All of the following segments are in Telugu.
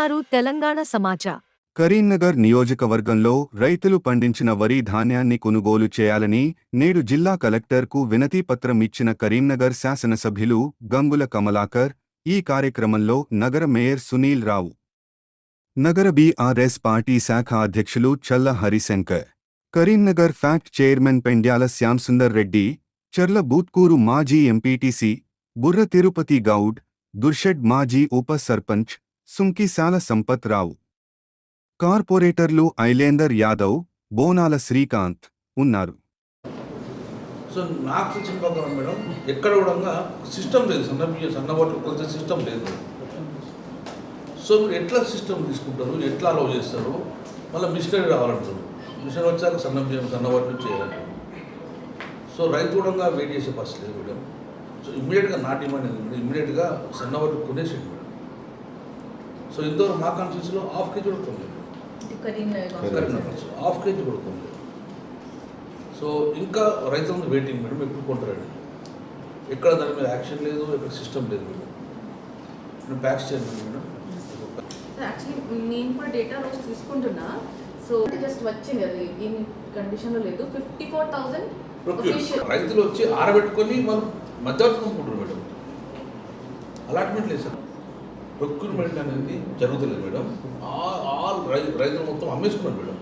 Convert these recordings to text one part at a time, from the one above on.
చూస్తున్నారు తెలంగాణ సమాచార్. కరీంనగర్ నియోజకవర్గంలో రైతులు పండించిన వరి ధాన్యాన్ని కొనుగోలు చేయాలని నేడు జిల్లా కలెక్టర్కు వినతి పత్రం ఇచ్చిన కరీంనగర్ శాసనసభ్యులు గంగుల కమలాకర్. ఈ కార్యక్రమంలో నగర మేయర్ సునీల్ రావు, నగర బీఆర్ఎస్ పార్టీ శాఖ అధ్యక్షులు చల్ల హరిశంకర్, కరీంనగర్ ఫ్యాక్ట్ చైర్మన్ పెండ్యాల శ్యాంసుందర్ రెడ్డి, చర్ల బూత్కూరు మాజీ ఎంపీటీసీ బుర్ర తిరుపతి గౌడ్, దుర్షెడ్ మాజీ ఉప సర్పంచ్ సుంకిశాల సంపత్ రావు, కార్పొరేటర్లు ఐలేందర్ యాదవ్, బోనాల శ్రీకాంత్ ఉన్నారు. సో నాకు తెలిసిన ప్రకారం మేడం ఎక్కడ కూడా సిస్టమ్ లేదు, సన్నబట్లు కొలిచే సిస్టమ్ లేదు. సో మీరు ఎట్లా సిస్టమ్ తీసుకుంటారు, ఎట్లా అలౌ చేస్తారు, మళ్ళీ మిషనరీ రావాలంటారు. మిషన్ వచ్చాక సన్నబట్లు చేయాలంటారు. సో రైతు కూడా వెయిట్ చేసే పరిస్థితి లేదు మేడం. సో ఇమ్మీడియట్గా నా డిమాండ్ ఏంటంటే ఇమ్మీడియట్గా సన్నబట్లు కొనేసేది మేడం. సో ఇంతవరకు మా కాన్స్టిట్యూన్సీలో హాఫ్ కేజీ కొడుతుంది, హాఫ్ కేజీ కొడుతుంది. సో ఇంకా రైతులందరూ వెయిటింగ్ మేడం, ఎప్పుడు కొంటారండి. ఎక్కడ దాని మీద యాక్షన్ లేదు, ఎక్కడ సిస్టమ్ లేదు మేడం. నేను ప్యాక్స్ చేయండి మేడం. యాక్చువల్లీ నేను కూడా డేటా రోజు తీసుకుంటున్నా. సో జస్ట్ వచ్చింది, అది ఏం కండిషన్లో లేదు. 54,000 రైతులు వచ్చి ఆరబెట్టుకొని వాళ్ళు మధ్యవర్తి కొనుక్కుంటారు మేడం. అలాట్మెంట్ లేదు సార్, ప్రొక్యూర్మెంట్ అనేది జరుగుతుంది మేడం. ఆల్ రైతులు మొత్తం అమ్మేసుకున్నారు మేడం.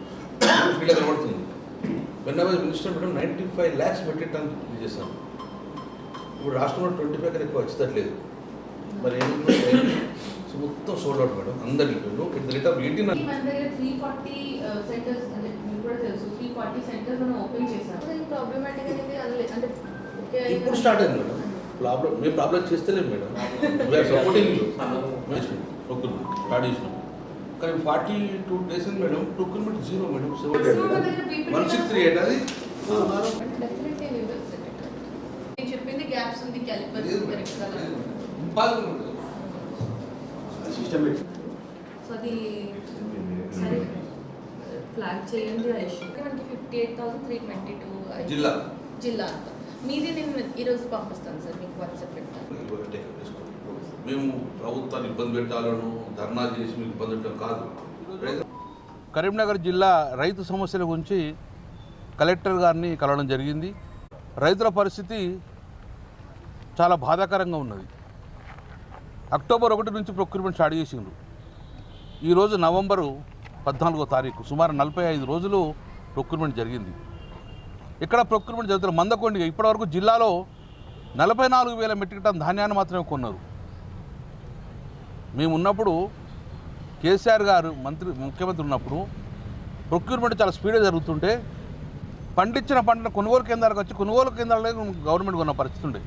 వీళ్ళకి కనబడుతుంది. వెన్నవర్ minister madam 95 lakhs metric ton చేశాను. ఇప్పుడు రాష్ట్రంలో 25 కన్నా ఎక్కువ వచ్చేటట్లేదు. మరి ఏమి సో మొత్తం సోల్డ్ అవుట్ మేడం. అందరి రేట్ ఆఫ్ 18 340 సెంటర్స్ అంటే మీకు కూడా తెలుసు, 340 సెంటర్స్ మనం ఓపెన్ చేసాం. ప్రాబ్లమాటిక్ అనేది అంటే ఇప్పుడు స్టార్ట్ అయింది మేడం. మేము ప్రాబ్లం చేస్తలేము madam. We are supporting procurement start చేసినాం. కానీ 42 days madam procurement zero madam. 1638 అది నేను చెప్పింది గ్యాప్స్ ఉంది, క్యాలిపర్స్ కరెక్ట్ కదా. సో అది సరే ఫ్లాగ్ చేయండి. ఆ ఇష్యూ మనకి 58,322 జిల్లా అంతా మీది. నేను ఈరోజు పంపిస్తాను సార్, మీకు వాట్సాప్ పెడతాను. మేము ప్రభుత్వాన్ని ఇబ్బంది పెట్టాలను ధర్నా చేసి మీకు ఇబ్బంది పెట్టడం కాదు. కరీంనగర్ జిల్లా రైతు సమస్యల గురించి కలెక్టర్ గారిని కలవడం జరిగింది. రైతుల పరిస్థితి చాలా బాధాకరంగా ఉన్నది. అక్టోబర్ 1 నుంచి ప్రొక్యూర్మెంట్ స్టార్ట్ చేసిండ్రు. ఈరోజు నవంబరు 14వ తారీఖు, సుమారు 45 రోజులు ప్రొక్యూర్మెంట్ జరిగింది. ఇక్కడ ప్రొక్యూర్మెంట్ జరుగుతున్న మందకొండిగా ఇప్పటివరకు జిల్లాలో 44,000 మెట్రిక్ టన్ ధాన్యాన్ని మాత్రమే కొన్నారు. మేము ఉన్నప్పుడు కేసీఆర్ గారు ముఖ్యమంత్రి ఉన్నప్పుడు ప్రొక్యూర్మెంట్ చాలా స్పీడ్గా జరుగుతుంటే పండించిన పంటను కొనుగోలు కేంద్రాలకు వచ్చి కొనుగోలు కేంద్రాలే గవర్నమెంట్ కొన్న పరిస్థితి ఉండే.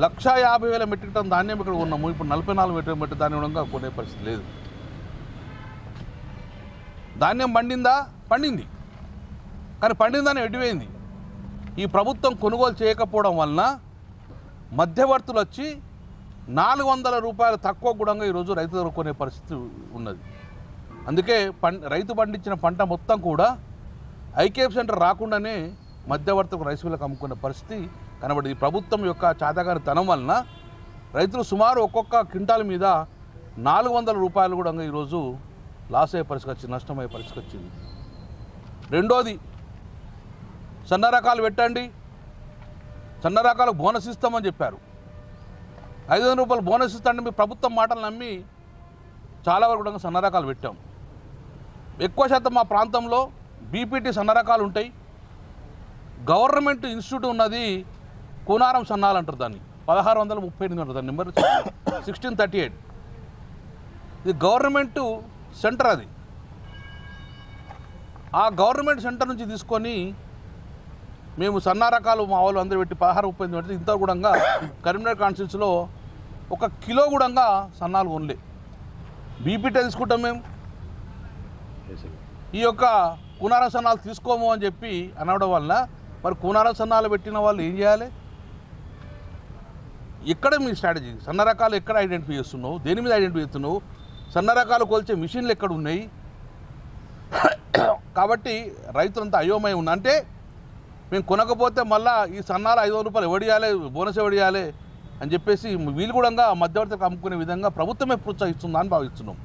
150,000 మెట్రిక్ టన్ ధాన్యం ఇక్కడ ఉన్నాము. ఇప్పుడు 44 మెట్రిక్ ధాన్యం కొనే పరిస్థితి లేదు. ధాన్యం పండింది కానీ పండిందని ఎడిపోయింది. ఈ ప్రభుత్వం కొనుగోలు చేయకపోవడం వలన మధ్యవర్తులు వచ్చి 400 రూపాయలు తక్కువ కూడా ఈరోజు రైతు దగ్గర కొనే పరిస్థితి ఉన్నది. అందుకే రైతు పండించిన పంట మొత్తం కూడా ఐకేఎఫ్ సెంటర్ రాకుండానే మధ్యవర్తులకు రైస్ మిల్లకు అమ్ముకునే పరిస్థితి కనబడింది. ప్రభుత్వం యొక్క చాతగాని తనం వలన రైతులు సుమారు ఒక్కొక్క క్వింటాల్ మీద 400 రూపాయలు కూడా ఈరోజు లాస్ అయ్యే పరిస్థితి వచ్చింది, నష్టమయ్యే పరిస్థితి వచ్చింది. రెండోది, సన్న రకాలు పెట్టండి, సన్న రకాలకు బోనస్ ఇస్తామని చెప్పారు. 500 రూపాయలు బోనస్ ఇస్తాంటే మీ ప్రభుత్వం మాటలు నమ్మి చాలా వరకు కూడా సన్న రకాలు పెట్టాం. ఎక్కువ శాతం మా ప్రాంతంలో బీపీటీ సన్న రకాలు ఉంటాయి. గవర్నమెంట్ ఇన్స్టిట్యూట్ ఉన్నది కూనారం సన్నాలు అంటారు దాన్ని, 1638 ఉంటుంది దాని నెంబర్ 1638. ఇది గవర్నమెంట్ సెంటర్. అది ఆ గవర్నమెంట్ సెంటర్ నుంచి తీసుకొని మేము సన్న రకాలు మా వాళ్ళు అందరూ పెట్టి 1638 పెడితే ఇంత కూడా కరీంనగర్ కాన్స్టిట్యూన్సీలో 1 కిలో కూడా సన్నాలు కొనలే. బీపీటీ తీసుకుంటాం మేము. ఈ యొక్క కూనారం సన్నాలు తీసుకోము అని చెప్పి అనడం వల్ల మరి కూనారం సన్నాలు పెట్టిన వాళ్ళు ఏం చేయాలి? ఎక్కడ మీ స్ట్రాటజీ? సన్న రకాలు ఎక్కడ ఐడెంటిఫై చేస్తున్నావు? దేని మీద ఐడెంటిఫై చేస్తున్నావు? సన్న రకాలు కొలిచే మిషన్లు ఎక్కడ ఉన్నాయి? కాబట్టి రైతులంతా అయోమయం ఉంది. అంటే మేము కొనకపోతే మళ్ళీ ఈ సన్నాలు 500 రూపాయలు ఎవడియాలి, బోనస్ ఎవడియాలి అని చెప్పేసి వీళ్ళు కూడా మధ్యవర్తికి అమ్ముకునే విధంగా ప్రభుత్వమే ప్రోత్సహిస్తుందా అని భావిస్తున్నాం.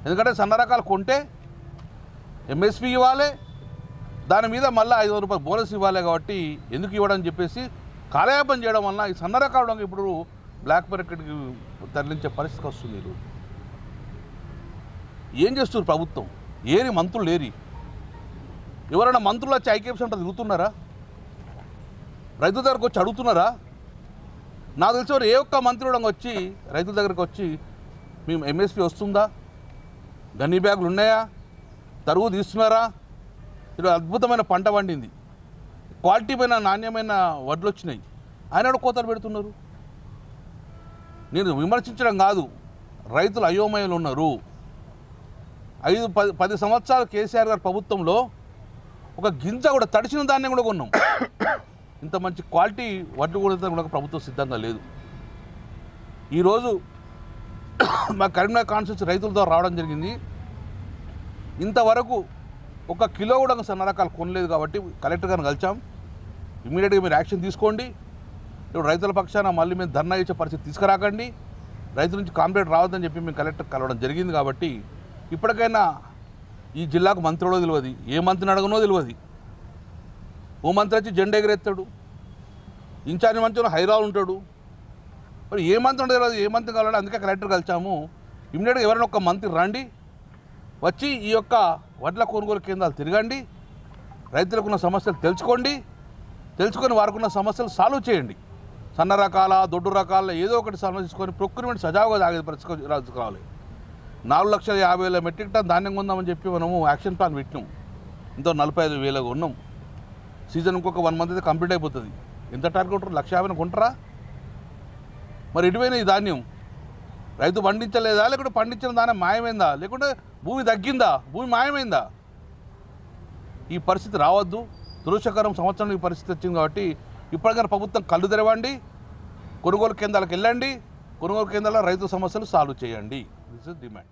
ఎందుకంటే సన్న రకాలు కొంటే ఎంఎస్పి ఇవ్వాలి, దాని మీద మళ్ళీ 500 రూపాయలు బోనస్ ఇవ్వాలి. కాబట్టి ఎందుకు ఇవ్వడం అని చెప్పేసి కాలయాపన చేయడం వల్ల ఈ సన్న రకాలు ఇప్పుడు బ్లాక్ మార్కెట్కి తరలించే పరిస్థితికి వస్తుంది. ఏం చేస్తున్నారు ప్రభుత్వం? ఏరి మంత్రులు లేరి? ఎవరైనా మంత్రులు వచ్చి ఐకేపీ సెంటర్ తిరుగుతున్నారా? రైతుల దగ్గరకు వచ్చి అడుగుతున్నారా? నాకు తెలిసి ఏ ఒక్క మంత్రి కూడా వచ్చి రైతుల దగ్గరకు వచ్చి మేము ఎంఎస్పి వస్తుందా, గన్నీ బ్యాగులు ఉన్నాయా, తరుగు తీస్తున్నారా, ఇలా అద్భుతమైన పంట పండింది, క్వాలిటీ పైన నాణ్యమైన వడ్లు వచ్చినాయి, ఆయన కూడా కోతలు పెడుతున్నారు. నేను విమర్శించడం కాదు, రైతులు అయోమయంలో ఉన్నారు. 5-10 సంవత్సరాలు కేసీఆర్ గారి ప్రభుత్వంలో ఒక గింజ కూడా తడిసిన ధాన్యం కూడా కొన్నాం. ఇంత మంచి క్వాలిటీ వడ్లు కూడా ప్రభుత్వం సిద్ధంగా లేదు. ఈరోజు మా కరీంనగర్ కాన్స్టిట్యూన్సీ రైతులతో రావడం జరిగింది. ఇంతవరకు 1 కిలో కూడా సన్న రకాలు కొనలేదు. కాబట్టి కలెక్టర్ గారిని కలిసాం. ఇమీడియట్గా మీరు యాక్షన్ తీసుకోండి. ఇప్పుడు రైతుల పక్షాన మళ్ళీ మేము ధర్నా ఇచ్చే పరిస్థితి తీసుకురాకండి. రైతుల నుంచి కాంప్లైంట్ రావద్దని చెప్పి మేము కలెక్టర్ కలవడం జరిగింది. కాబట్టి ఇప్పటికైనా ఈ జిల్లాకు మంత్రుడో తెలియదు, ఏ మంత్రిని అడగనో తెలియదు. ఓ మంత్రి వచ్చి జెండా ఎగరెత్తాడు, ఇన్ఛార్జ్ మంత్రి హైదరాబాద్ ఉంటాడు. మరి ఏ మంత్రి ఉండదు తెలియదు, ఏ మంత్రి కావాలంటే అందుకే కలెక్టర్ కలిసాము. ఇమీడియట్గా ఎవరైనా ఒక మంత్రి రండి, వచ్చి ఈ యొక్క వడ్ల కొనుగోలు కేంద్రాలు తిరగండి, రైతులకున్న సమస్యలు తెలుసుకొని వారికి సమస్యలు సాల్వ్ చేయండి. సన్న రకాల దొడ్డు రకాల ఏదో ఒకటి సమస్యకొని ప్రొక్యూర్మెంట్ సజావుగా సాగే పరిస్థితి రావాలి. 4,50,000 మెట్రిక్ టన్ ధాన్యం కొందామని చెప్పి మనము యాక్షన్ ప్లాన్ పెట్టినాం. ఇంతో 45,000 కొన్నాం. సీజన్ ఇంకొక 1 మంత్ అయితే కంప్లీట్ అయిపోతుంది. ఎంత టార్గెట్ 1,50,000 కొంటారా? మరి ఎటువైనా ఈ ధాన్యం రైతు పండించలేదా, లేకుంటే పండించిన ధాన్యం మాయమైందా, లేకుంటే భూమి తగ్గిందా, భూమి మాయమైందా? ఈ పరిస్థితి రావద్దు. దురదృష్టకరం సంవత్సరం ఈ పరిస్థితి వచ్చింది. కాబట్టి ఇప్పటికైనా ప్రభుత్వం కళ్ళు తెరవండి, కొనుగోలు కేంద్రాలకు వెళ్ళండి, కొనుగోలు కేంద్రాల్లో రైతు సమస్యలు సాల్వ్ చేయండి. This is demand.